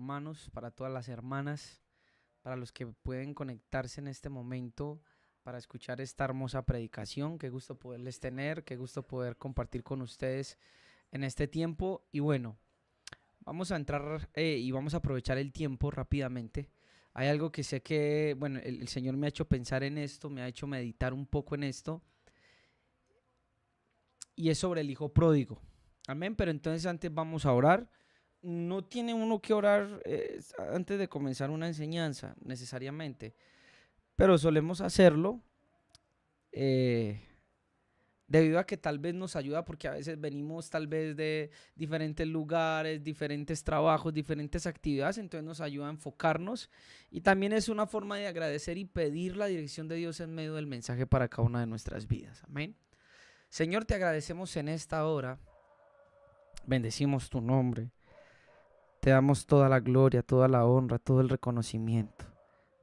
hermanos, para todas las hermanas, para los que pueden conectarse en este momento para escuchar esta hermosa predicación. Qué gusto poderles tener, qué gusto poder compartir con ustedes en este tiempo. Y bueno, vamos a entrar y vamos a aprovechar el tiempo rápidamente. Hay algo que sé que, bueno, el Señor me ha hecho pensar en esto, me ha hecho meditar un poco en esto, y es sobre el hijo pródigo. Amén. Pero entonces antes vamos a orar. No tiene uno que orar antes de comenzar una enseñanza necesariamente, pero solemos hacerlo debido a que tal vez nos ayuda, porque a veces venimos tal vez de diferentes lugares, diferentes trabajos, diferentes actividades. Entonces nos ayuda a enfocarnos, y también es una forma de agradecer y pedir la dirección de Dios en medio del mensaje para cada una de nuestras vidas. Amén. Señor, te agradecemos en esta hora, bendecimos tu nombre, te damos toda la gloria, toda la honra, todo el reconocimiento.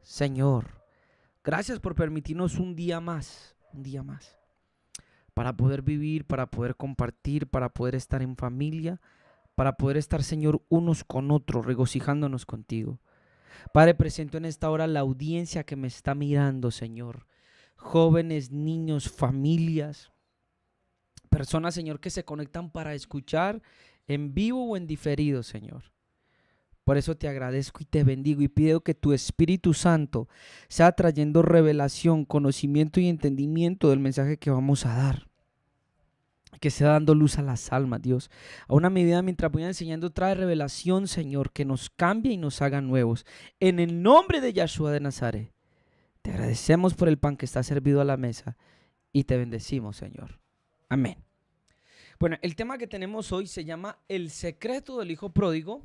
Señor, gracias por permitirnos un día más, para poder vivir, para poder compartir, para poder estar en familia, para poder estar, Señor, unos con otros, regocijándonos contigo. Padre, presento en esta hora la audiencia que me está mirando, Señor. Jóvenes, niños, familias, personas, Señor, que se conectan para escuchar en vivo o en diferido, Señor. Por eso te agradezco y te bendigo y pido que tu Espíritu Santo sea trayendo revelación, conocimiento y entendimiento del mensaje que vamos a dar. Que sea dando luz a las almas, Dios. A una medida mientras voy enseñando, trae revelación, Señor, que nos cambie y nos haga nuevos. En el nombre de Yahshua de Nazaret, te agradecemos por el pan que está servido a la mesa y te bendecimos, Señor. Amén. Bueno, el tema que tenemos hoy se llama El secreto del hijo pródigo.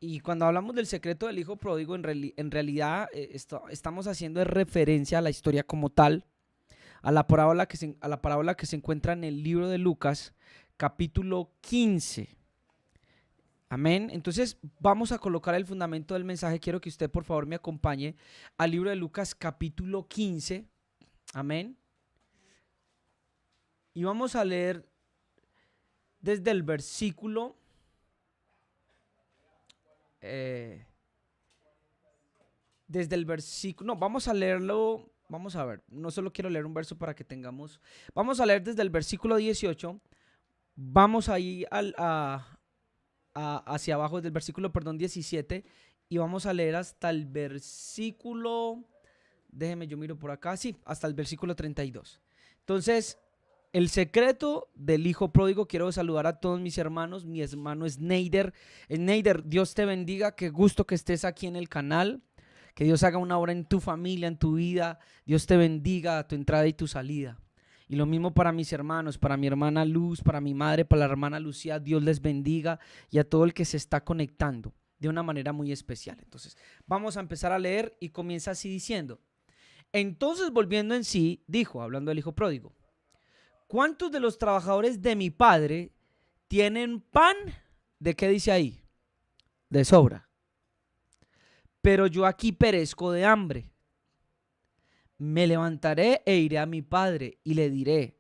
Y cuando hablamos del secreto del hijo pródigo, en realidad estamos haciendo referencia a la historia como tal, a la parábola que se encuentra en el libro de Lucas, capítulo 15. Amén. Entonces vamos a colocar el fundamento del mensaje. Quiero que usted por favor me acompañe al libro de Lucas, capítulo 15. Amén. Y vamos a leer desde el versículo... vamos a leerlo, vamos a ver, no solo quiero leer un verso para que tengamos, vamos a leer desde el versículo 18, vamos a ir hacia abajo desde el versículo, 17, y vamos a leer hasta el versículo, déjeme yo miro por acá, sí, hasta el versículo 32. Entonces, el secreto del hijo pródigo. Quiero saludar a todos mis hermanos. Mi hermano es Neider. Neider, Dios te bendiga. Qué gusto que estés aquí en el canal. Que Dios haga una obra en tu familia, en tu vida. Dios te bendiga a tu entrada y tu salida. Y lo mismo para mis hermanos, para mi hermana Luz, para mi madre, para la hermana Lucía. Dios les bendiga, y a todo el que se está conectando de una manera muy especial. Entonces, vamos a empezar a leer, y comienza así diciendo: entonces, volviendo en sí, dijo, hablando del hijo pródigo: ¿cuántos de los trabajadores de mi padre tienen pan? ¿De qué dice ahí? De sobra. Pero yo aquí perezco de hambre. Me levantaré e iré a mi padre y le diré: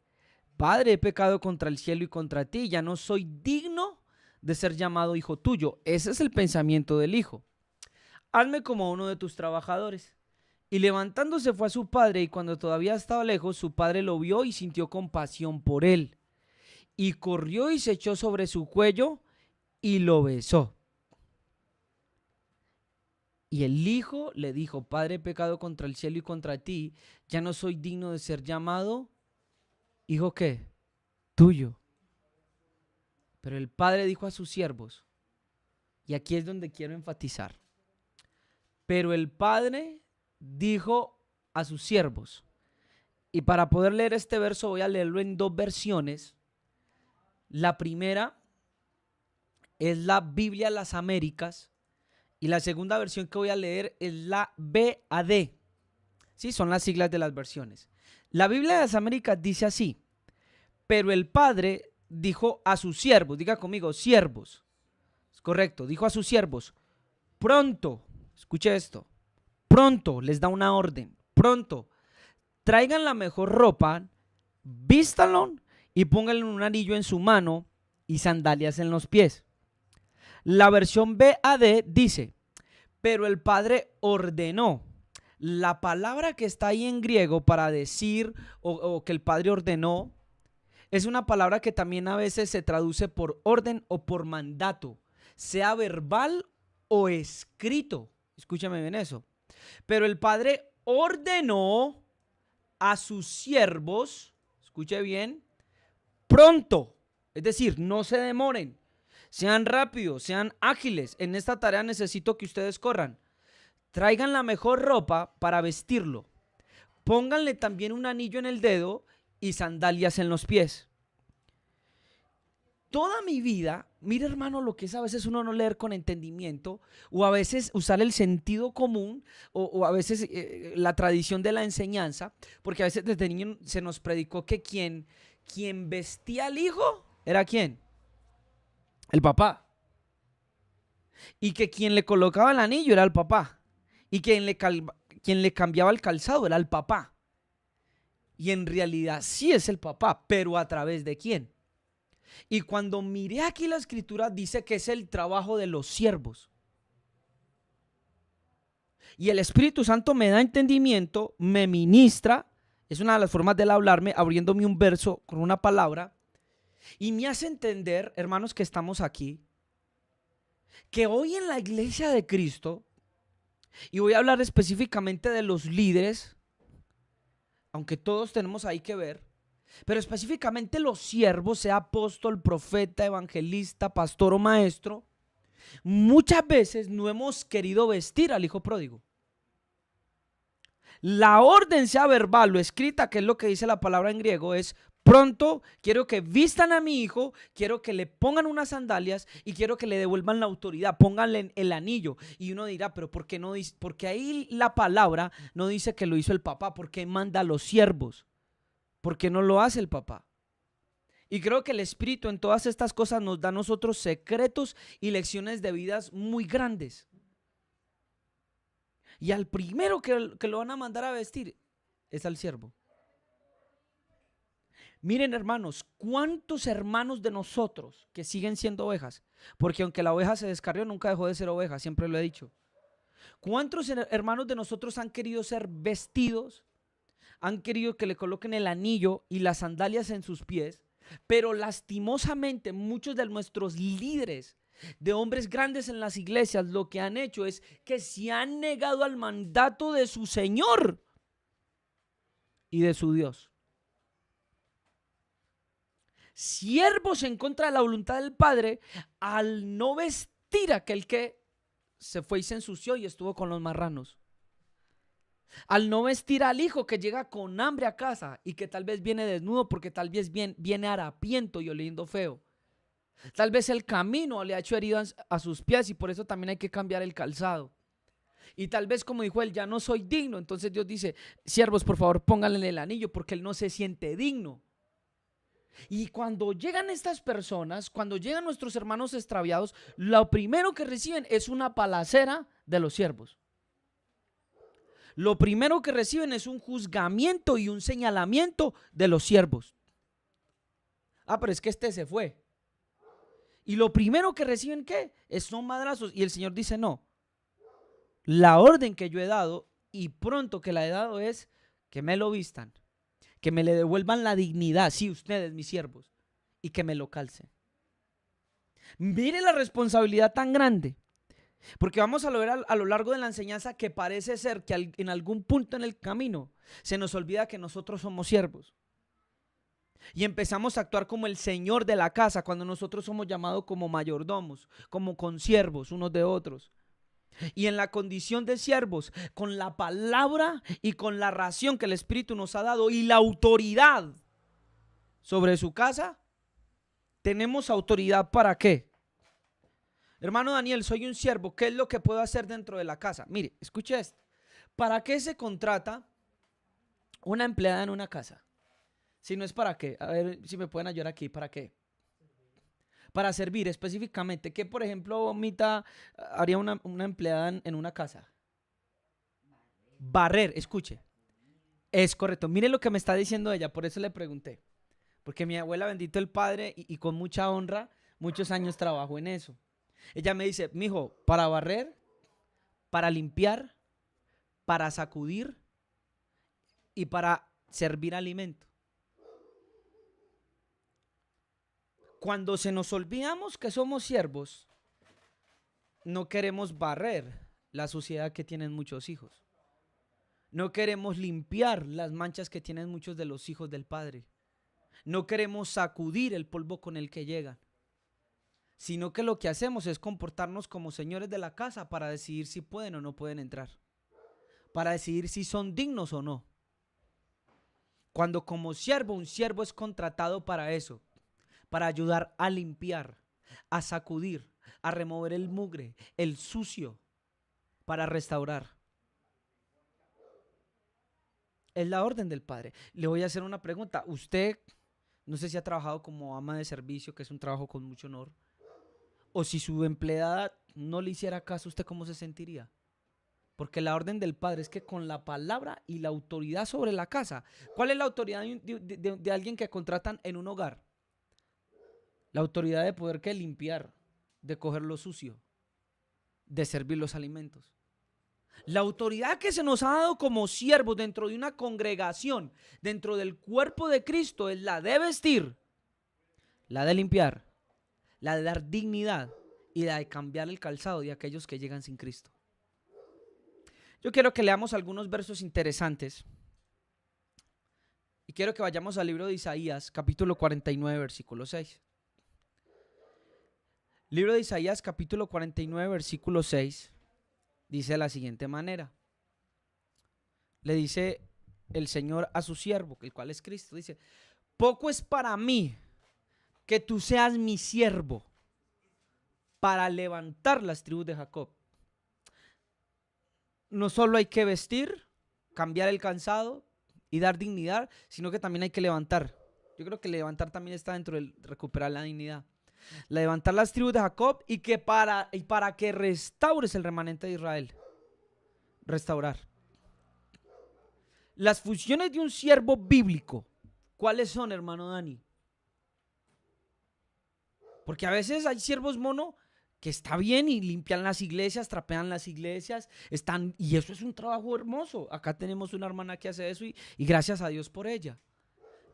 Padre, he pecado contra el cielo y contra ti, ya no soy digno de ser llamado hijo tuyo. Ese es el pensamiento del hijo. Hazme como uno de tus trabajadores. Y levantándose fue a su padre, y cuando todavía estaba lejos, su padre lo vio y sintió compasión por él. Y corrió y se echó sobre su cuello y lo besó. Y el hijo le dijo: Padre, he pecado contra el cielo y contra ti, ya no soy digno de ser llamado hijo, ¿qué? Tuyo. Pero el padre dijo a sus siervos, y aquí es donde quiero enfatizar, pero el padre dijo a sus siervos. Y para poder leer este verso voy a leerlo en dos versiones. La primera es la Biblia de las Américas, y la segunda versión que voy a leer es la BAD. Sí, son las siglas de las versiones. La Biblia de las Américas dice así: pero el padre dijo a sus siervos, diga conmigo, siervos. Es correcto, dijo a sus siervos: pronto, escuche esto, pronto, les da una orden, pronto, traigan la mejor ropa, vístanlo y pónganle un anillo en su mano y sandalias en los pies. La versión BAD dice, pero el Padre ordenó. La palabra que está ahí en griego para decir o que el Padre ordenó es una palabra que también a veces se traduce por orden o por mandato, sea verbal o escrito. Escúchame bien eso. Pero el Padre ordenó a sus siervos, escuche bien, pronto. Es decir, no se demoren, sean rápidos, sean ágiles. En esta tarea necesito que ustedes corran. Traigan la mejor ropa para vestirlo. Pónganle también un anillo en el dedo y sandalias en los pies. Toda mi vida, mira hermano lo que es a veces uno no leer con entendimiento o a veces usar el sentido común o a veces la tradición de la enseñanza, porque a veces desde niño se nos predicó que quien vestía al hijo era ¿quién? El papá. Y que quien le colocaba el anillo era el papá. Y quien le cambiaba el calzado era el papá. Y en realidad sí es el papá, pero ¿a través de quién? Y cuando miré aquí la escritura dice que es el trabajo de los siervos. Y el Espíritu Santo me da entendimiento, me ministra, es una de las formas de él hablarme, abriéndome un verso con una palabra, y me hace entender, hermanos que estamos aquí, que hoy en la iglesia de Cristo, y voy a hablar específicamente de los líderes, aunque todos tenemos ahí que ver, pero específicamente los siervos, sea apóstol, profeta, evangelista, pastor o maestro, muchas veces no hemos querido vestir al hijo pródigo. La orden, sea verbal o escrita, que es lo que dice la palabra en griego, es pronto, quiero que vistan a mi hijo, quiero que le pongan unas sandalias y quiero que le devuelvan la autoridad, pónganle el anillo. Y uno dirá, pero ¿por qué no dice? Porque ahí la palabra no dice que lo hizo el papá, porque manda a los siervos, porque no lo hace el papá. Y creo que el Espíritu en todas estas cosas nos da a nosotros secretos y lecciones de vidas muy grandes. Y al primero que lo van a mandar a vestir es al siervo. Miren hermanos, ¿cuántos hermanos de nosotros que siguen siendo ovejas? Porque aunque la oveja se descarrió, nunca dejó de ser oveja, siempre lo he dicho. ¿Cuántos hermanos de nosotros han querido ser vestidos? Han querido que le coloquen el anillo y las sandalias en sus pies, pero lastimosamente muchos de nuestros líderes, de hombres grandes en las iglesias, lo que han hecho es que se han negado al mandato de su Señor y de su Dios. Siervos en contra de la voluntad del Padre al no vestir a aquel que se fue y se ensució y estuvo con los marranos. Al no vestir al hijo que llega con hambre a casa y que tal vez viene desnudo porque tal vez viene harapiento y oliendo feo. Tal vez el camino le ha hecho heridas a sus pies y por eso también hay que cambiar el calzado. Y tal vez como dijo él, ya no soy digno. Entonces Dios dice, siervos por favor pónganle el anillo porque él no se siente digno. Y cuando llegan estas personas, cuando llegan nuestros hermanos extraviados, lo primero que reciben es una balacera de los siervos. Lo primero que reciben es un juzgamiento y un señalamiento de los siervos. Ah, pero es que este se fue. Y lo primero que reciben, ¿qué? Son madrazos. Y el Señor dice, no. La orden que yo he dado, y pronto que la he dado, es que me lo vistan, que me le devuelvan la dignidad, sí, ustedes, mis siervos, y que me lo calcen. Mire la responsabilidad tan grande. Porque vamos a ver a lo largo de la enseñanza que parece ser que en algún punto en el camino se nos olvida que nosotros somos siervos. Y empezamos a actuar como el señor de la casa cuando nosotros somos llamados como mayordomos, como consiervos unos de otros. Y en la condición de siervos, con la palabra y con la ración que el Espíritu nos ha dado y la autoridad sobre su casa, tenemos autoridad ¿para qué? Hermano Daniel, soy un siervo, ¿qué es lo que puedo hacer dentro de la casa? Mire, escuche esto. ¿Para qué se contrata una empleada en una casa? Si no es para qué, a ver si me pueden ayudar aquí, ¿para qué? Para servir específicamente. ¿Qué, por ejemplo, Mita haría una empleada en una casa? Barrer, escuche. Es correcto. Mire lo que me está diciendo ella, por eso le pregunté. Porque mi abuela, bendito el Padre, y con mucha honra, muchos años trabajó en eso. Ella me dice, mijo, para barrer, para limpiar, para sacudir y para servir alimento. Cuando se nos olvidamos que somos siervos, no queremos barrer la suciedad que tienen muchos hijos. No queremos limpiar las manchas que tienen muchos de los hijos del Padre. No queremos sacudir el polvo con el que llegan. Sino que lo que hacemos es comportarnos como señores de la casa para decidir si pueden o no pueden entrar. Para decidir si son dignos o no. Cuando como siervo, un siervo es contratado para eso. Para ayudar a limpiar, a sacudir, a remover el mugre, el sucio, para restaurar. Es la orden del Padre. Le voy a hacer una pregunta. Usted, no sé si ha trabajado como ama de servicio, que es un trabajo con mucho honor, o si su empleada no le hiciera caso, ¿usted cómo se sentiría? Porque la orden del Padre es que con la palabra y la autoridad sobre la casa. ¿Cuál es la autoridad de alguien que contratan en un hogar? La autoridad de poder que limpiar, de coger lo sucio, de servir los alimentos. La autoridad que se nos ha dado como siervos dentro de una congregación, dentro del cuerpo de Cristo, es la de vestir, la de limpiar, la de dar dignidad y la de cambiar el calzado de aquellos que llegan sin Cristo. Yo quiero que leamos algunos versos interesantes y quiero que vayamos al libro de Isaías, capítulo 49, versículo 6. Libro de Isaías, capítulo 49, versículo 6, dice de la siguiente manera. Le dice el Señor a su siervo, el cual es Cristo, dice, poco es para mí que tú seas mi siervo para levantar las tribus de Jacob. No solo hay que vestir, cambiar el calzado y dar dignidad, sino que también hay que levantar. Yo creo que levantar también está dentro de recuperar la dignidad. Levantar las tribus de Jacob y para que restaures el remanente de Israel. Restaurar. Las funciones de un siervo bíblico, ¿cuáles son, hermano Dani? Porque a veces hay siervos mono que está bien y limpian las iglesias, trapean las iglesias, y eso es un trabajo hermoso. Acá tenemos una hermana que hace eso y gracias a Dios por ella.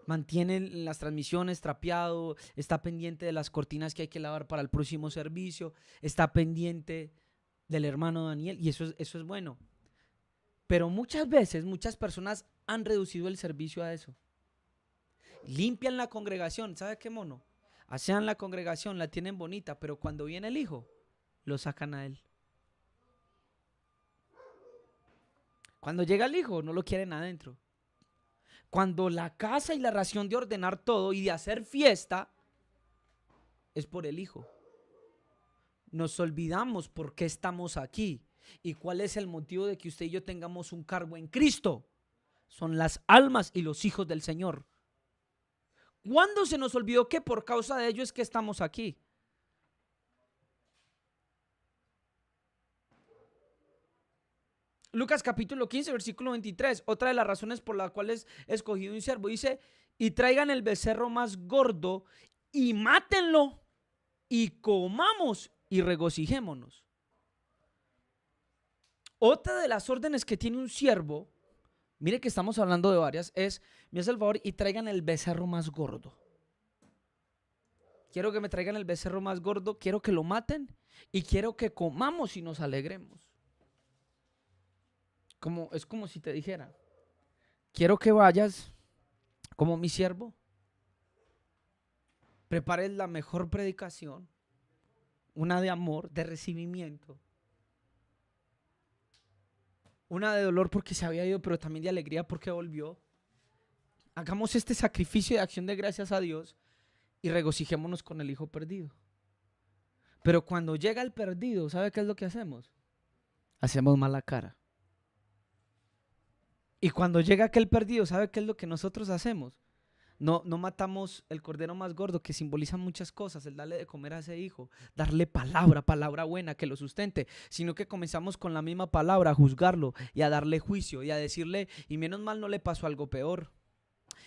Mantienen las transmisiones trapeado, está pendiente de las cortinas que hay que lavar para el próximo servicio, está pendiente del hermano Daniel y eso es bueno. Pero muchas veces, muchas personas han reducido el servicio a eso. Limpian la congregación, ¿sabe qué mono? Asean la congregación, la tienen bonita, pero cuando viene el hijo, lo sacan a él. Cuando llega el hijo, no lo quieren adentro. Cuando la casa y la ración de ordenar todo y de hacer fiesta es por el Hijo. Nos olvidamos por qué estamos aquí y cuál es el motivo de que usted y yo tengamos un cargo en Cristo. Son las almas y los hijos del Señor. ¿Cuándo se nos olvidó que por causa de ello es que estamos aquí? Lucas capítulo 15, versículo 23, otra de las razones por las cuales he escogido un siervo, dice, y traigan el becerro más gordo y mátenlo y comamos y regocijémonos. Otra de las órdenes que tiene un siervo, mire que estamos hablando de varias, es, me hace el favor y traigan el becerro más gordo. Quiero que me traigan el becerro más gordo, quiero que lo maten y quiero que comamos y nos alegremos. Es como si te dijera, quiero que vayas como mi siervo, prepares la mejor predicación, una de amor, de recibimiento, una de dolor porque se había ido, pero también de alegría porque volvió. Hagamos este sacrificio de acción de gracias a Dios y regocijémonos con el hijo perdido. Pero cuando llega el perdido, ¿sabe qué es lo que hacemos? Hacemos mala cara. Y cuando llega aquel perdido, ¿sabe qué es lo que nosotros hacemos? No matamos el cordero más gordo que simboliza muchas cosas, el darle de comer a ese hijo, darle palabra buena que lo sustente, sino que comenzamos con la misma palabra a juzgarlo y a darle juicio y a decirle, y menos mal no le pasó algo peor.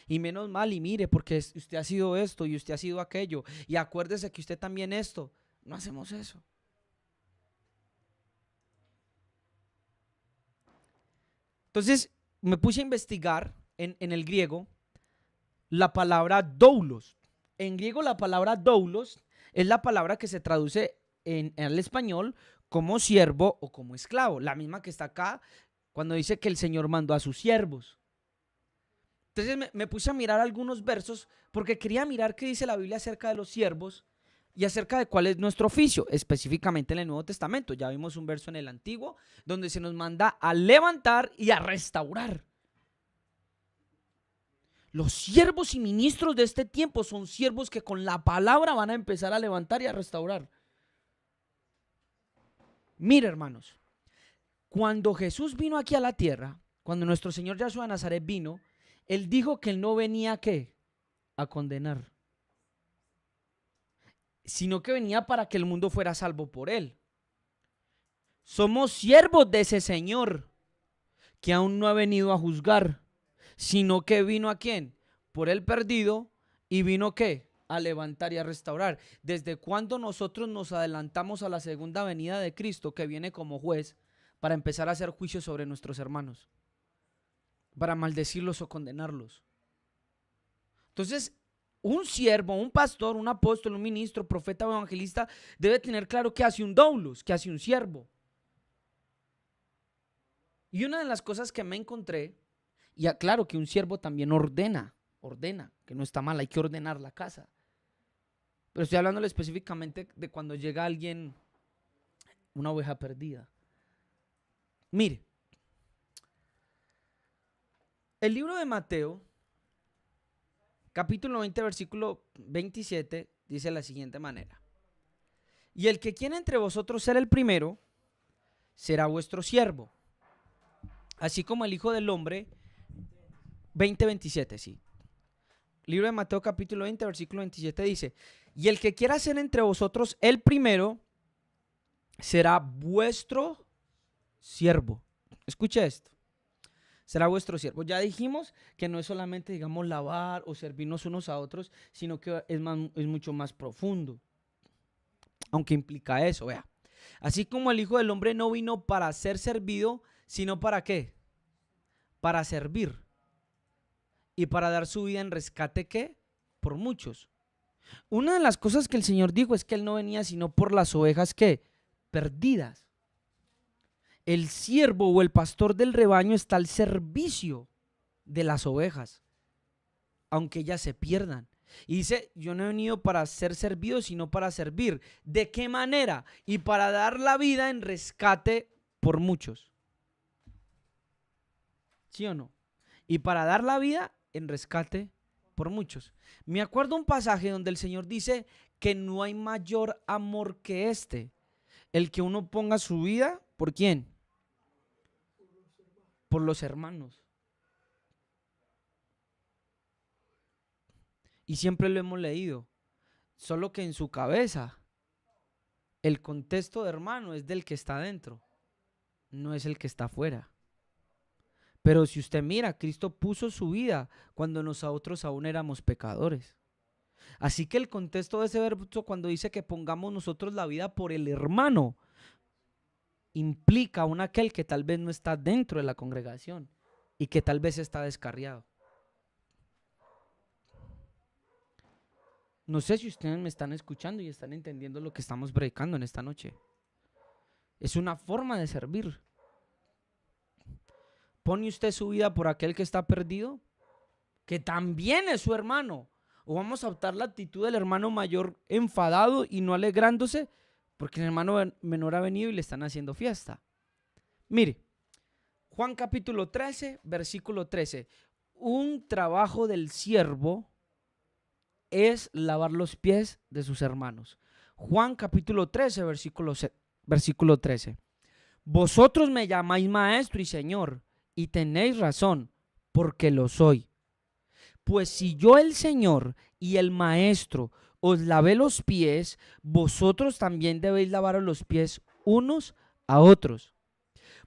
Y menos mal, y mire, porque usted ha sido esto y usted ha sido aquello, y acuérdese que usted también esto. No hacemos eso. Entonces me puse a investigar en el griego la palabra doulos. En griego la palabra doulos es la palabra que se traduce en el español como siervo o como esclavo. La misma que está acá cuando dice que el Señor mandó a sus siervos. Entonces me puse a mirar algunos versos porque quería mirar qué dice la Biblia acerca de los siervos y acerca de cuál es nuestro oficio, específicamente en el Nuevo Testamento. Ya vimos un verso en el Antiguo donde se nos manda a levantar y a restaurar. Los siervos y ministros de este tiempo son siervos que con la palabra van a empezar a levantar y a restaurar. Mire, hermanos, cuando Jesús vino aquí a la tierra, cuando nuestro Señor Yahshua de Nazaret vino, Él dijo que Él no venía ¿qué? A condenar, sino que venía para que el mundo fuera salvo por Él. Somos siervos de ese Señor que aún no ha venido a juzgar, sino que vino ¿a quién? Por el perdido y vino ¿qué? A levantar y a restaurar. ¿Desde cuándo nosotros nos adelantamos a la segunda venida de Cristo que viene como juez para empezar a hacer juicio sobre nuestros hermanos? Para maldecirlos o condenarlos. Entonces, un siervo, un pastor, un apóstol, un ministro, profeta o evangelista debe tener claro qué hace un doulos, qué hace un siervo. Y una de las cosas que me encontré, y claro que un siervo también ordena, que no está mal, hay que ordenar la casa. Pero estoy hablando específicamente de cuando llega alguien, una oveja perdida. Mire, el libro de Mateo, capítulo 20, versículo 27, dice de la siguiente manera: y el que quiera entre vosotros ser el primero, será vuestro siervo, así como el Hijo del Hombre. 20:27, sí. Libro de Mateo capítulo 20, versículo 27 dice: y el que quiera ser entre vosotros el primero, será vuestro siervo. Escuche esto. Será vuestro siervo. Ya dijimos que no es solamente, digamos, lavar o servirnos unos a otros, sino que es mucho más profundo. Aunque implica eso, vea. Así como el Hijo del Hombre no vino para ser servido, sino para ¿qué? Para servir. Y para dar su vida en rescate, ¿qué? Por muchos. Una de las cosas que el Señor dijo es que Él no venía sino por las ovejas, ¿qué? Perdidas. El siervo o el pastor del rebaño está al servicio de las ovejas, aunque ellas se pierdan. Y dice: yo no he venido para ser servido, sino para servir. ¿De qué manera? Y para dar la vida en rescate por muchos. ¿Sí o no? Y para dar la vida en rescate por muchos. Me acuerdo un pasaje donde el Señor dice que no hay mayor amor que este, el que uno ponga su vida, ¿por quién? Por los hermanos. Y siempre lo hemos leído, solo que en su cabeza el contexto de hermano es del que está adentro, no es el que está afuera. Pero si usted mira, Cristo puso su vida cuando nosotros aún éramos pecadores. Así que el contexto de ese verso, cuando dice que pongamos nosotros la vida por el hermano, implica a aquel que tal vez no está dentro de la congregación y que tal vez está descarriado. No sé si ustedes me están escuchando y están entendiendo lo que estamos predicando en esta noche. Es una forma de servir. ¿Pone usted su vida por aquel que está perdido? Que también es su hermano. ¿O vamos a optar la actitud del hermano mayor enfadado y no alegrándose porque el hermano menor ha venido y le están haciendo fiesta? Mire, Juan capítulo 13, versículo 13. Un trabajo del siervo es lavar los pies de sus hermanos. Juan capítulo 13, versículo 13. Vosotros me llamáis maestro y señor, y tenéis razón, porque lo soy. Pues si yo, el Señor y el Maestro, os lavé los pies, vosotros también debéis lavaros los pies unos a otros.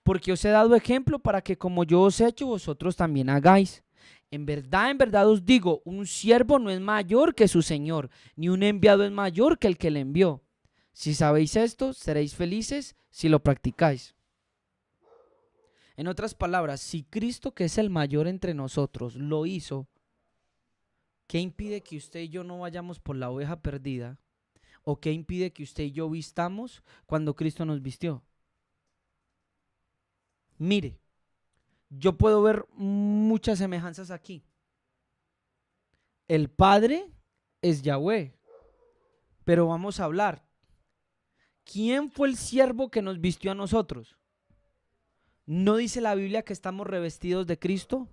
Porque os he dado ejemplo para que como yo os he hecho, vosotros también hagáis. En verdad os digo, un siervo no es mayor que su Señor, ni un enviado es mayor que el que le envió. Si sabéis esto, seréis felices si lo practicáis. En otras palabras, si Cristo, que es el mayor entre nosotros, lo hizo, ¿qué impide que usted y yo no vayamos por la oveja perdida? ¿O qué impide que usted y yo vistamos cuando Cristo nos vistió? Mire, yo puedo ver muchas semejanzas aquí. El Padre es Yahweh, pero vamos a hablar. ¿Quién fue el siervo que nos vistió a nosotros? ¿No dice la Biblia que estamos revestidos de Cristo?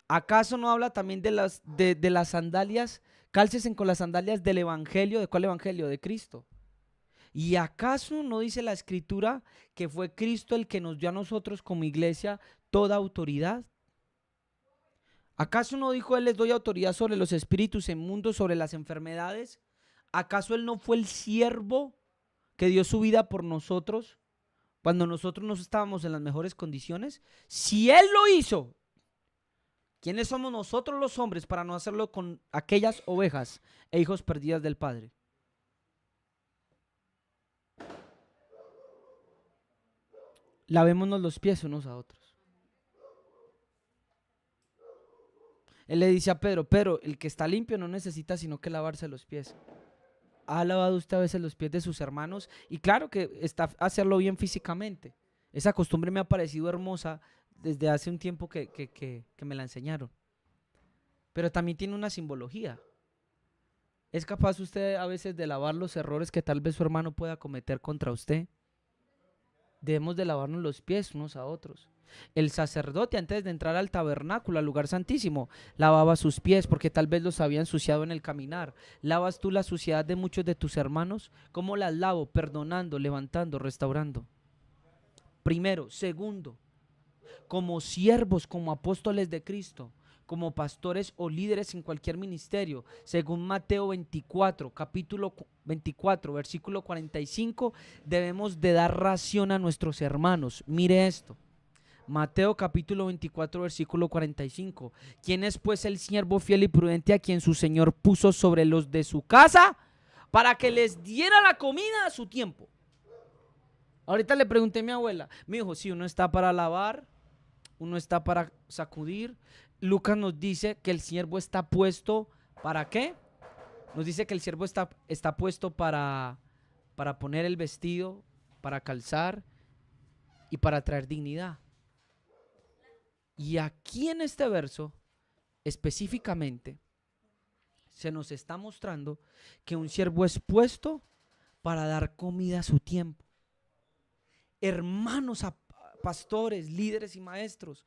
¿Acaso no habla también de las sandalias? Cálcesen con las sandalias del evangelio. ¿De cuál evangelio? De Cristo. ¿Y acaso no dice la escritura que fue Cristo el que nos dio a nosotros como iglesia toda autoridad? ¿Acaso no dijo Él: les doy autoridad sobre los espíritus inmundos, sobre las enfermedades? ¿Acaso Él no fue el siervo que dio su vida por nosotros cuando nosotros no estábamos en las mejores condiciones? Si Él lo hizo, ¿quiénes somos nosotros los hombres para no hacerlo con aquellas ovejas e hijos perdidas del Padre? Lavémonos los pies unos a otros. Él le dice a Pedro: Pedro, el que está limpio no necesita sino que lavarse los pies. ¿Ha lavado usted a veces los pies de sus hermanos? Y claro que está hacerlo bien físicamente. Esa costumbre me ha parecido hermosa desde hace un tiempo que me la enseñaron. Pero también tiene una simbología. ¿Es capaz usted a veces de lavar los errores que tal vez su hermano pueda cometer contra usted? Debemos de lavarnos los pies unos a otros. El sacerdote, antes de entrar al tabernáculo, al lugar santísimo, lavaba sus pies porque tal vez los había ensuciado en el caminar. ¿Lavas tú la suciedad de muchos de tus hermanos? ¿Cómo las lavo? Perdonando, levantando, restaurando. Primero. Segundo, como siervos, como apóstoles de Cristo, como pastores o líderes en cualquier ministerio, según Mateo 24, capítulo 24, versículo 45, debemos de dar ración a nuestros hermanos. Mire esto. Mateo capítulo 24, versículo 45. ¿Quién es pues el siervo fiel y prudente a quien su señor puso sobre los de su casa para que les diera la comida a su tiempo? Ahorita le pregunté a mi abuela, me dijo: sí, uno está para lavar, uno está para sacudir. Lucas nos dice que el siervo está puesto ¿para qué? Nos dice que el siervo está puesto para poner el vestido, para calzar y para traer dignidad. Y aquí en este verso, específicamente, se nos está mostrando que un siervo es puesto para dar comida a su tiempo. Hermanos, pastores, líderes y maestros,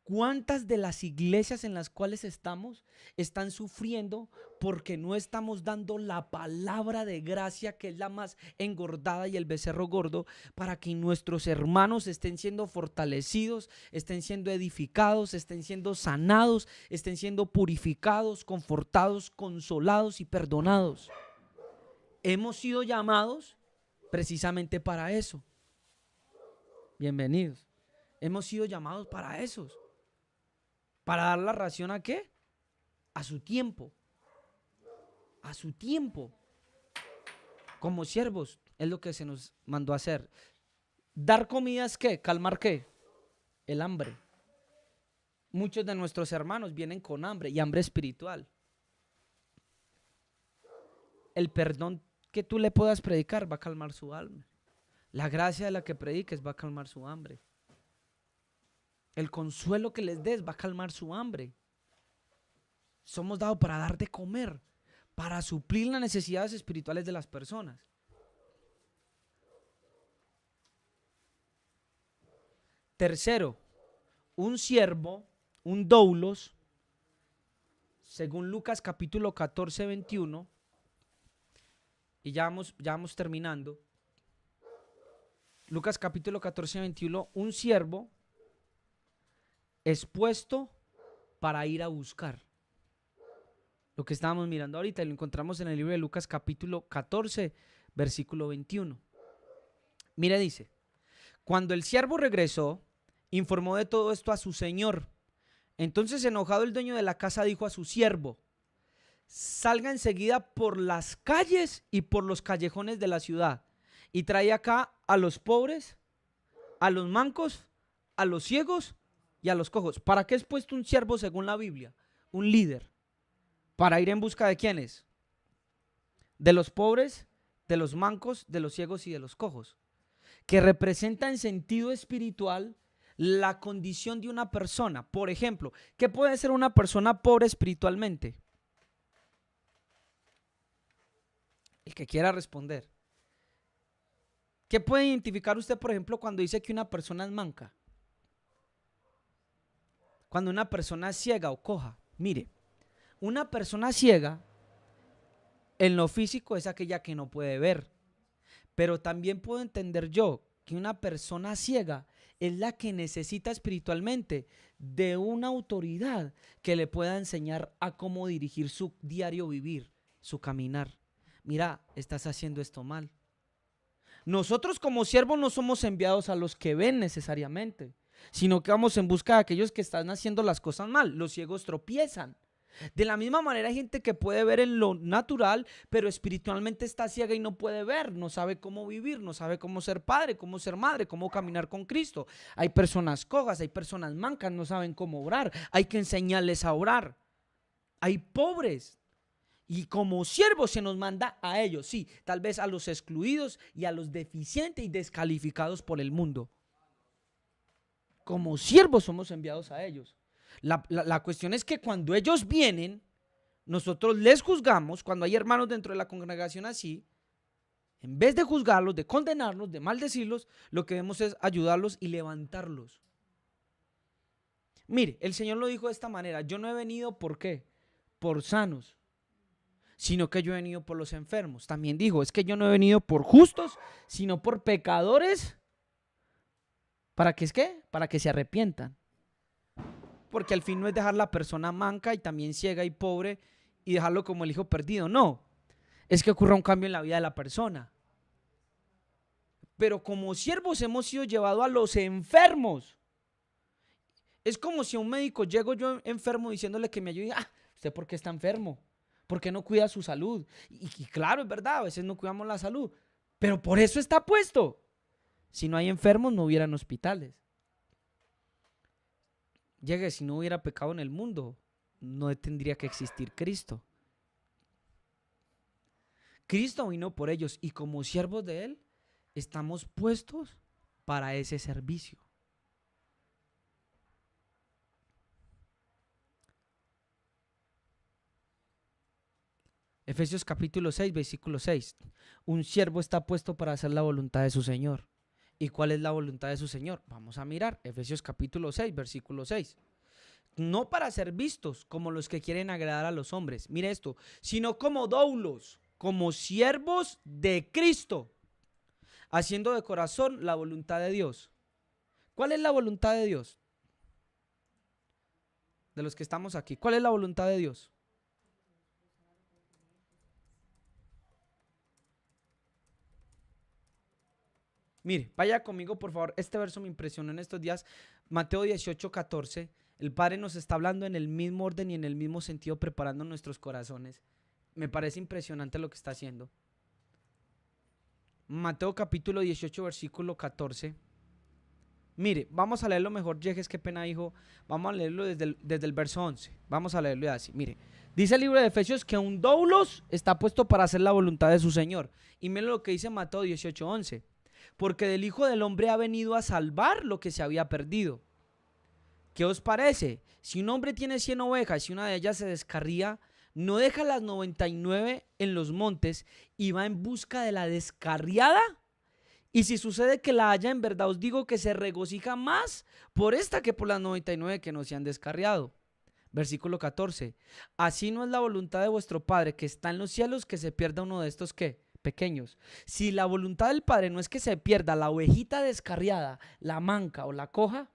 ¿cuántas de las iglesias en las cuales están sufriendo porque no estamos dando la palabra de gracia, que es la más engordada y el becerro gordo, para que nuestros hermanos estén siendo fortalecidos, estén siendo edificados, estén siendo sanados, estén siendo purificados, confortados, consolados y perdonados? Hemos sido llamados precisamente para eso. Bienvenidos. Hemos sido llamados para esos. ¿Para dar la ración a qué? A su tiempo. A su tiempo. Como siervos es lo que se nos mandó a hacer. Dar comida es ¿qué? ¿Calmar qué? El hambre. Muchos de nuestros hermanos vienen con hambre y hambre espiritual. El perdón que tú le puedas predicar va a calmar su alma. La gracia de la que prediques va a calmar su hambre. El consuelo que les des va a calmar su hambre. Somos dados para dar de comer, para suplir las necesidades espirituales de las personas. Tercero, un siervo, un doulos, según Lucas capítulo 14, 21, y ya vamos terminando. Lucas capítulo 14, 21, un siervo es puesto para ir a buscar. Lo que estábamos mirando ahorita lo encontramos en el libro de Lucas capítulo 14, versículo 21. Mire, dice: cuando el siervo regresó, informó de todo esto a su señor. Entonces, enojado, el dueño de la casa dijo a su siervo: salga enseguida por las calles y por los callejones de la ciudad y trae acá a los pobres, a los mancos, a los ciegos y a los cojos. ¿Para qué es puesto un siervo según la Biblia? Un líder. ¿Para ir en busca de quiénes? De los pobres, de los mancos, de los ciegos y de los cojos. Que representa en sentido espiritual la condición de una persona. Por ejemplo, ¿qué puede ser una persona pobre espiritualmente? El que quiera responder. ¿Qué puede identificar usted, por ejemplo, cuando dice que una persona es manca? Cuando una persona es ciega o coja. Mire, una persona ciega en lo físico es aquella que no puede ver. Pero también puedo entender yo que una persona ciega es la que necesita espiritualmente de una autoridad que le pueda enseñar a cómo dirigir su diario vivir, su caminar. Mira, estás haciendo esto mal. Nosotros como siervos no somos enviados a los que ven necesariamente, sino que vamos en busca de aquellos que están haciendo las cosas mal. Los ciegos tropiezan. De la misma manera hay gente que puede ver en lo natural, pero espiritualmente está ciega y no puede ver, no sabe cómo vivir, no sabe cómo ser padre, cómo ser madre, cómo caminar con Cristo. Hay personas cojas, hay personas mancas, no saben cómo orar, hay que enseñarles a orar. Hay pobres. Y como siervos se nos manda a ellos, sí, tal vez a los excluidos y a los deficientes y descalificados por el mundo. Como siervos somos enviados a ellos. La cuestión es que cuando ellos vienen, nosotros les juzgamos, cuando hay hermanos dentro de la congregación así, en vez de juzgarlos, de condenarlos, de maldecirlos, lo que debemos es ayudarlos y levantarlos. Mire, el Señor lo dijo de esta manera: yo no he venido, ¿por qué? Por sanos, sino que yo he venido por los enfermos. También dijo, es que yo no he venido por justos, sino por pecadores. ¿Para qué es qué? Para que se arrepientan. Porque al fin no es dejar la persona manca y también ciega y pobre y dejarlo como el hijo perdido. No, es que ocurra un cambio en la vida de la persona. Pero como siervos hemos sido llevados a los enfermos. Es como si a un médico llego yo enfermo diciéndole que me ayude. ¿Usted por qué está enfermo? ¿Por qué no cuida su salud? Y claro, es verdad, a veces no cuidamos la salud, pero por eso está puesto. Si no hay enfermos, no hubieran hospitales. Llegue, si no hubiera pecado en el mundo, no tendría que existir Cristo. Cristo vino por ellos y como siervos de Él, estamos puestos para ese servicio. Efesios capítulo 6, versículo 6. Un siervo está puesto para hacer la voluntad de su Señor. ¿Y cuál es la voluntad de su Señor? Vamos a mirar Efesios capítulo 6, versículo 6. No para ser vistos como los que quieren agradar a los hombres, mire esto, sino como doulos, como siervos de Cristo, haciendo de corazón la voluntad de Dios. ¿Cuál es la voluntad de Dios? De los que estamos aquí, ¿cuál es la voluntad de Dios? Mire, vaya conmigo por favor, este verso me impresionó en estos días, Mateo 18, 14, el Padre nos está hablando en el mismo orden y en el mismo sentido, preparando nuestros corazones. Me parece impresionante lo que está haciendo. Mateo capítulo 18, versículo 14. Mire, vamos a leerlo mejor, Yejes, qué pena, hijo. Vamos a leerlo desde el verso 11. Vamos a leerlo así. Mire, dice el libro de Efesios que un doulos está puesto para hacer la voluntad de su Señor. Y miren lo que dice Mateo 18, 11. Porque del Hijo del Hombre ha venido a salvar lo que se había perdido. ¿Qué os parece? Si un hombre tiene 100 ovejas y una de ellas se descarría, ¿no deja las 99 en los montes y va en busca de la descarriada? Y si sucede que la haya, en verdad os digo que se regocija más por esta que por las 99 que no se han descarriado. Versículo 14. Así no es la voluntad de vuestro Padre que está en los cielos que se pierda uno de estos ¿qué? Pequeños. Si la voluntad del Padre no es que se pierda la ovejita descarriada, la manca o la coja,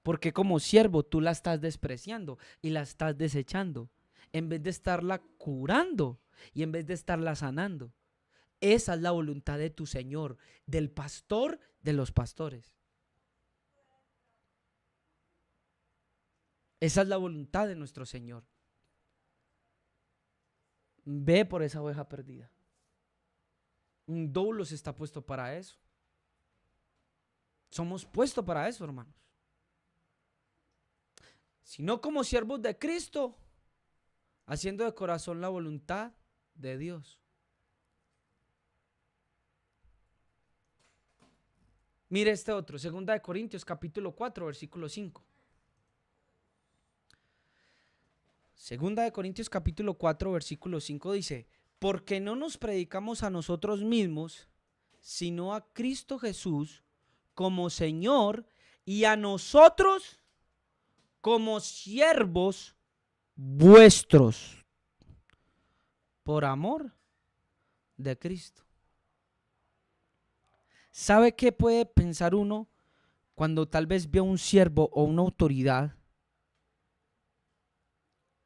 porque como siervo tú la estás despreciando y la estás desechando, en vez de estarla curando y en vez de estarla sanando. Esa es la voluntad de tu Señor, del pastor de los pastores. Esa es la voluntad de nuestro Señor. Ve por esa oveja perdida. Un doulos está puesto para eso. Somos puestos para eso, hermanos. Sino como siervos de Cristo, haciendo de corazón la voluntad de Dios. Mire este otro, 2 Corintios 4, versículo 5. 2 Corintios 4, versículo 5 dice: porque no nos predicamos a nosotros mismos, sino a Cristo Jesús como Señor, y a nosotros como siervos vuestros, por amor de Cristo. ¿Sabe qué puede pensar uno cuando tal vez ve a un siervo o una autoridad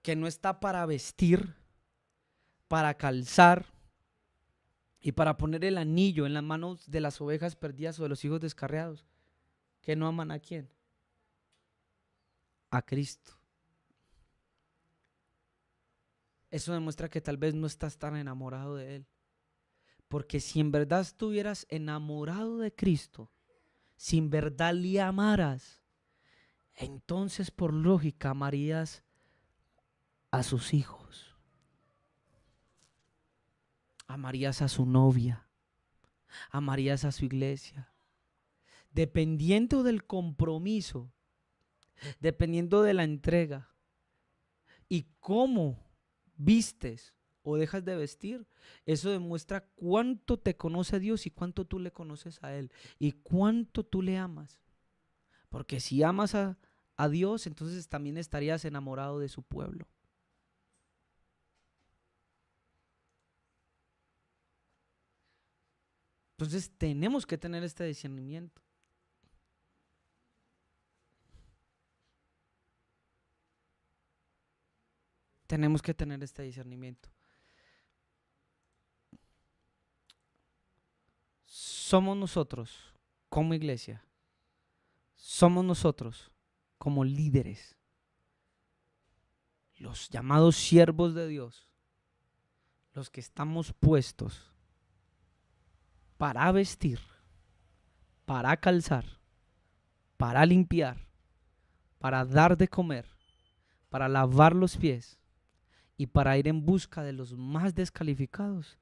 que no está para vestir, para calzar y para poner el anillo en las manos de las ovejas perdidas o de los hijos descarriados? ¿Que no aman a quién? A Cristo. Eso demuestra que tal vez no estás tan enamorado de Él. Porque si en verdad estuvieras enamorado de Cristo, si en verdad le amaras, entonces por lógica amarías a sus hijos, amarías a su novia, amarías a su iglesia. Dependiendo del compromiso, dependiendo de la entrega y cómo vistes o dejas de vestir, eso demuestra cuánto te conoce Dios y cuánto tú le conoces a Él y cuánto tú le amas. Porque si amas a Dios, entonces también estarías enamorado de su pueblo. Entonces tenemos que tener este discernimiento. Tenemos que tener este discernimiento. Somos nosotros como iglesia, somos nosotros como líderes, los llamados siervos de Dios, los que estamos puestos para vestir, para calzar, para limpiar, para dar de comer, para lavar los pies y para ir en busca de los más descalificados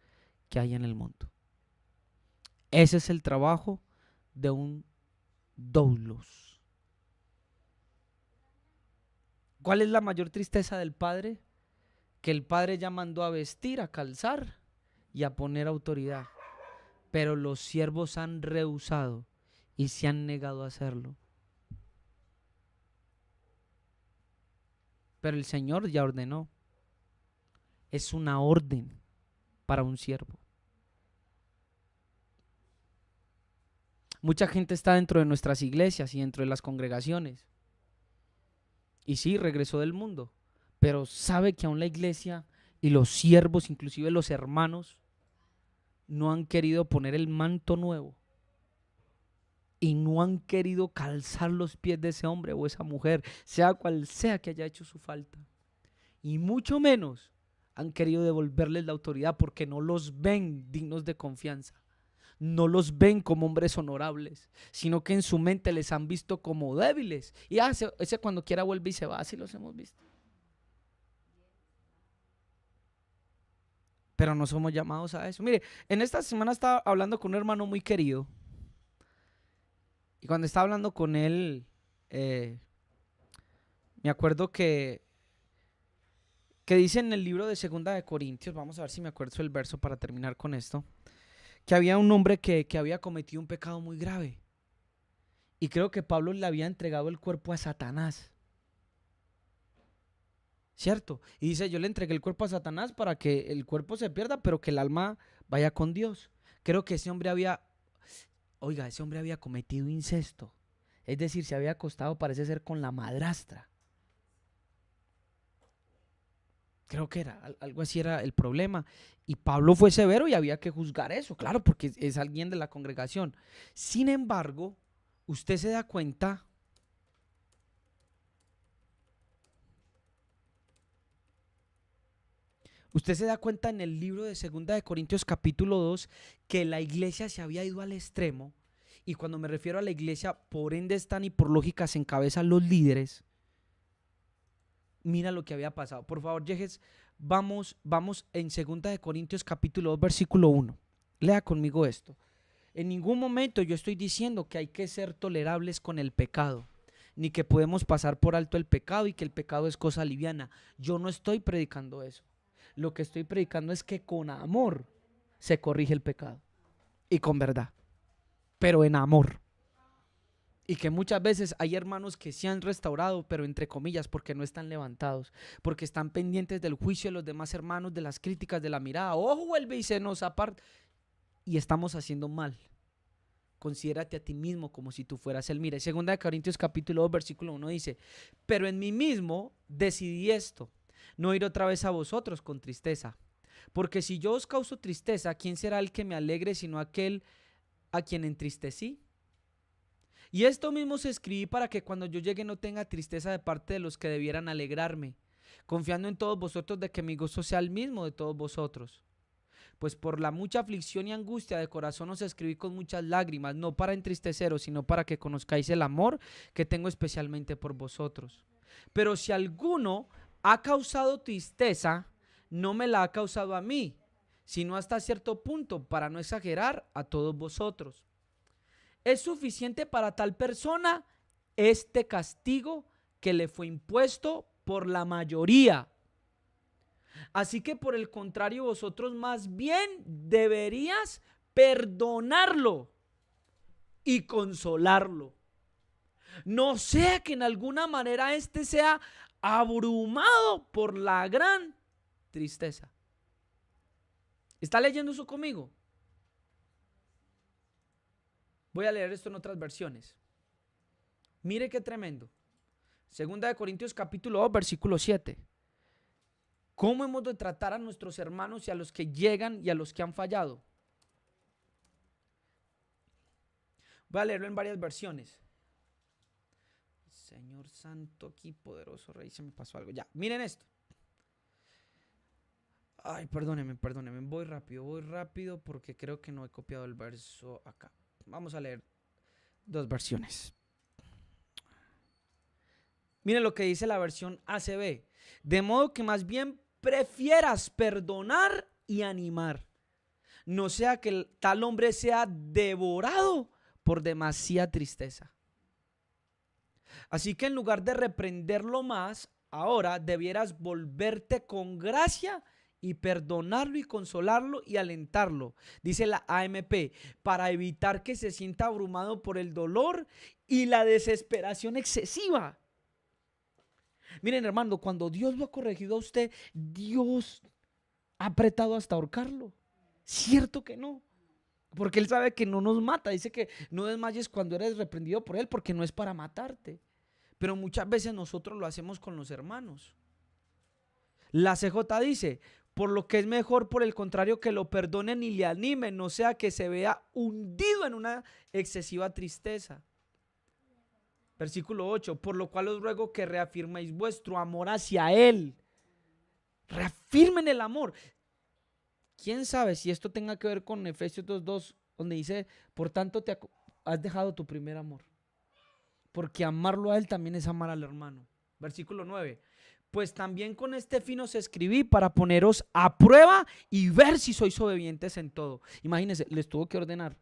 que hay en el mundo. Ese es el trabajo de un doulos. ¿Cuál es la mayor tristeza del padre? Que el padre ya mandó a vestir, a calzar y a poner autoridad, pero los siervos han rehusado y se han negado a hacerlo. Pero el Señor ya ordenó. Es una orden para un siervo. Mucha gente está dentro de nuestras iglesias y dentro de las congregaciones. Y sí, regresó del mundo, pero sabe que aún la iglesia y los siervos, inclusive los hermanos, no han querido poner el manto nuevo y no han querido calzar los pies de ese hombre o esa mujer, sea cual sea que haya hecho su falta. Y mucho menos han querido devolverles la autoridad porque no los ven dignos de confianza. No los ven como hombres honorables, sino que en su mente les han visto como débiles. Y ese cuando quiera vuelve y se va, así los hemos visto. Pero no somos llamados a eso. Mire, en esta semana estaba hablando con un hermano muy querido. Y cuando estaba hablando con él, me acuerdo que dice en el libro de 2 Corintios, vamos a ver si me acuerdo el verso para terminar con esto, que había un hombre que había cometido un pecado muy grave. Y creo que Pablo le había entregado el cuerpo a Satanás. ¿Cierto? Y dice, yo le entregué el cuerpo a Satanás para que el cuerpo se pierda, pero que el alma vaya con Dios. Creo que ese hombre había cometido incesto. Es decir, se había acostado, parece ser, con la madrastra. Creo que era algo así, era el problema. Y Pablo fue severo y había que juzgar eso, claro, porque es alguien de la congregación. Sin embargo, usted se da cuenta en el libro de 2 Corintios capítulo 2 que la iglesia se había ido al extremo y cuando me refiero a la iglesia, por ende están y por lógica se encabezan los líderes, mira lo que había pasado. Por favor, Yejes, vamos en 2 Corintios capítulo 2, versículo 1. Lea conmigo esto. En ningún momento yo estoy diciendo que hay que ser tolerables con el pecado, ni que podemos pasar por alto el pecado y que el pecado es cosa liviana. Yo no estoy predicando eso. Lo que estoy predicando es que con amor se corrige el pecado y con verdad, pero en amor. Y que muchas veces hay hermanos que se han restaurado, pero entre comillas, porque no están levantados, porque están pendientes del juicio de los demás hermanos, de las críticas, de la mirada. Ojo, vuelve y se nos aparta. Y estamos haciendo mal. Considérate a ti mismo como si tú fueras él. Mire, 2 Corintios capítulo 2, versículo 1 dice: pero en mí mismo decidí esto, no ir otra vez a vosotros con tristeza. Porque si yo os causo tristeza, ¿quién será el que me alegre sino aquel a quien entristecí? Y esto mismo se escribí para que cuando yo llegue no tenga tristeza de parte de los que debieran alegrarme, confiando en todos vosotros de que mi gozo sea el mismo de todos vosotros. Pues por la mucha aflicción y angustia de corazón os escribí con muchas lágrimas, no para entristeceros, sino para que conozcáis el amor que tengo especialmente por vosotros. Pero si alguno ha causado tristeza, no me la ha causado a mí, sino hasta cierto punto, para no exagerar, a todos vosotros. Es suficiente para tal persona este castigo que le fue impuesto por la mayoría. Así que por el contrario, vosotros más bien deberías perdonarlo y consolarlo. No sea que en alguna manera éste sea abrumado por la gran tristeza. ¿Está leyendo eso conmigo? Voy a leer esto en otras versiones. Mire qué tremendo. 2 Corintios capítulo 2, versículo 7. ¿Cómo hemos de tratar a nuestros hermanos y a los que llegan y a los que han fallado? Voy a leerlo en varias versiones. Señor Santo, aquí poderoso Rey, se me pasó algo. Ya, miren esto. Ay, perdónenme. Voy rápido porque creo que no he copiado el verso acá. Vamos a leer dos versiones. Miren lo que dice la versión ACB. De modo que más bien prefieras perdonar y animar, no sea que el tal hombre sea devorado por demasiada tristeza. Así que en lugar de reprenderlo más, ahora debieras volverte con gracia y perdonarlo y consolarlo y alentarlo, dice la AMP, para evitar que se sienta abrumado por el dolor y la desesperación excesiva. Miren, hermano, cuando Dios lo ha corregido a usted, Dios ha apretado hasta ahorcarlo. Cierto que no, porque Él sabe que no nos mata. Dice que no desmayes cuando eres reprendido por Él, porque no es para matarte. Pero muchas veces nosotros lo hacemos con los hermanos. La CJ dice: por lo que es mejor, por el contrario, que lo perdonen y le animen, no sea que se vea hundido en una excesiva tristeza. Versículo 8, por lo cual os ruego que reafirméis vuestro amor hacia Él. Reafirmen el amor. ¿Quién sabe si esto tenga que ver con Efesios 2:2, donde dice: por tanto te has dejado tu primer amor? Porque amarlo a Él también es amar al hermano. Versículo 9, pues también con este fin os escribí para poneros a prueba y ver si sois obedientes en todo. Imagínense, les tuvo que ordenar.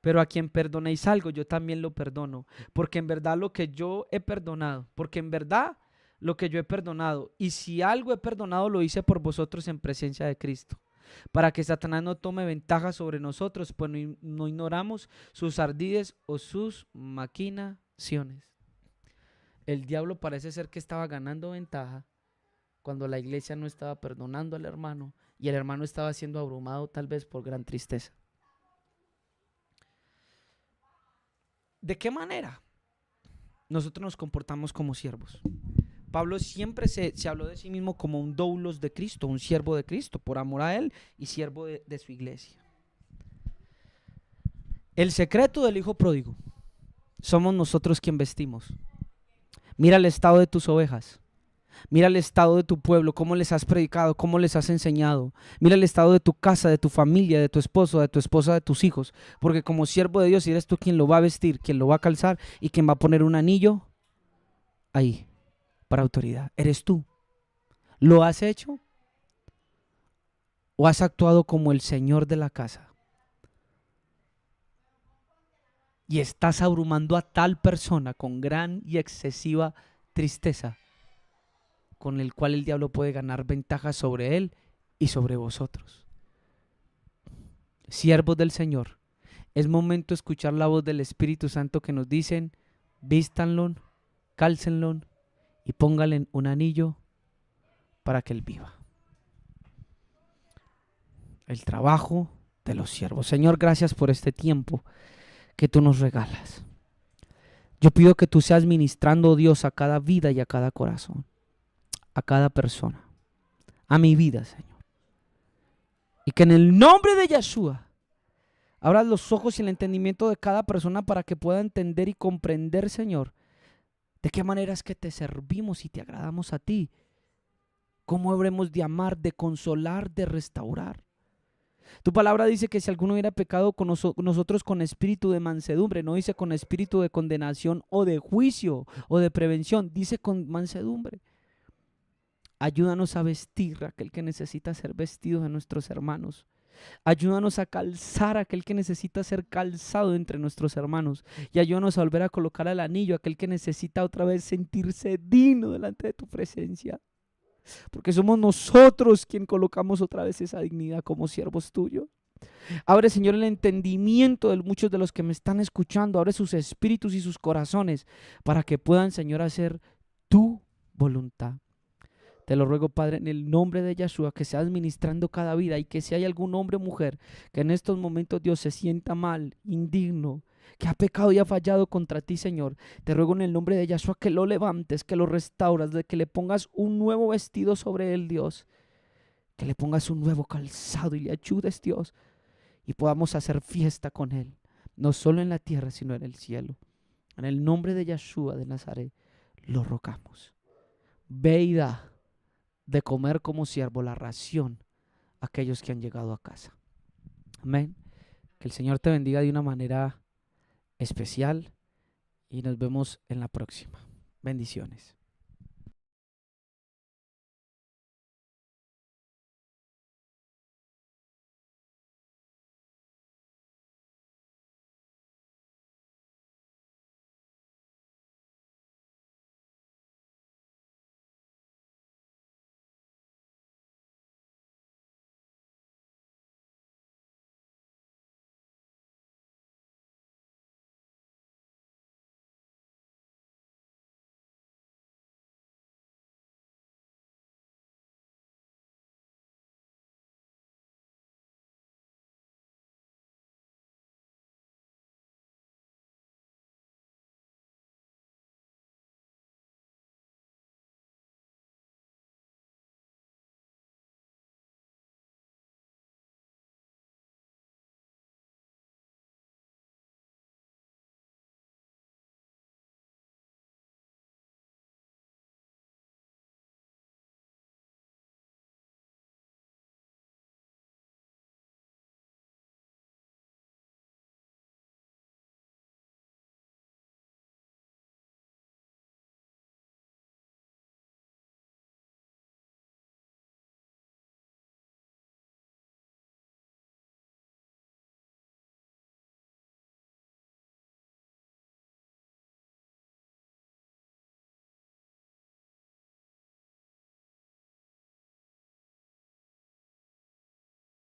Pero a quien perdonéis algo, yo también lo perdono. Porque en verdad lo que yo he perdonado, y si algo he perdonado, lo hice por vosotros en presencia de Cristo, para que Satanás no tome ventaja sobre nosotros, pues no ignoramos sus ardides o sus maquinaciones. El diablo parece ser que estaba ganando ventaja cuando la iglesia no estaba perdonando al hermano y el hermano estaba siendo abrumado tal vez por gran tristeza. ¿De qué manera nosotros nos comportamos como siervos? Pablo siempre se habló de sí mismo como un doulos de Cristo, un siervo de Cristo, por amor a Él y siervo de su iglesia. El secreto del hijo pródigo somos nosotros quien vestimos. Mira el estado de tus ovejas. Mira el estado de tu pueblo, cómo les has predicado, cómo les has enseñado. Mira el estado de tu casa, de tu familia, de tu esposo, de tu esposa, de tus hijos. Porque como siervo de Dios eres tú quien lo va a vestir, quien lo va a calzar y quien va a poner un anillo ahí para autoridad. Eres tú. ¿Lo has hecho o has actuado como el señor de la casa? Y estás abrumando a tal persona con gran y excesiva tristeza, con el cual el diablo puede ganar ventaja sobre él y sobre vosotros. Siervos del Señor, es momento de escuchar la voz del Espíritu Santo que nos dicen: vístanlo, cálcenlo y pónganle un anillo para que él viva. El trabajo de los siervos. Señor, gracias por este tiempo que tú nos regalas. Yo pido que tú seas ministrando, Dios, a cada vida y a cada corazón, a cada persona, a mi vida, Señor. Y que en el nombre de Yeshua abras los ojos y el entendimiento de cada persona para que pueda entender y comprender, Señor, de qué manera es que te servimos y te agradamos a ti. Cómo habremos de amar, de consolar, de restaurar. Tu palabra dice que si alguno hubiera pecado con nosotros con espíritu de mansedumbre, no dice con espíritu de condenación o de juicio o de prevención, dice con mansedumbre. Ayúdanos a vestir a aquel que necesita ser vestido de nuestros hermanos. Ayúdanos a calzar a aquel que necesita ser calzado entre nuestros hermanos. Y ayúdanos a volver a colocar el anillo a aquel que necesita otra vez sentirse digno delante de tu presencia. Porque somos nosotros quien colocamos otra vez esa dignidad como siervos tuyos. Abre, Señor, el entendimiento de muchos de los que me están escuchando. Abre sus espíritus y sus corazones para que puedan, Señor, hacer tu voluntad. Te lo ruego, Padre, en el nombre de Yeshua, que seas ministrando cada vida y que si hay algún hombre o mujer que en estos momentos, Dios, se sienta mal, indigno, que ha pecado y ha fallado contra ti, Señor, te ruego en el nombre de Yeshua que lo levantes, que lo restauras, de que le pongas un nuevo vestido sobre él, Dios, que le pongas un nuevo calzado y le ayudes, Dios, y podamos hacer fiesta con él, no solo en la tierra, sino en el cielo. En el nombre de Yeshua de Nazaret, lo rogamos. Ve y da de comer como siervo la ración a aquellos que han llegado a casa. Amén. Que el Señor te bendiga de una manera especial y nos vemos en la próxima. Bendiciones.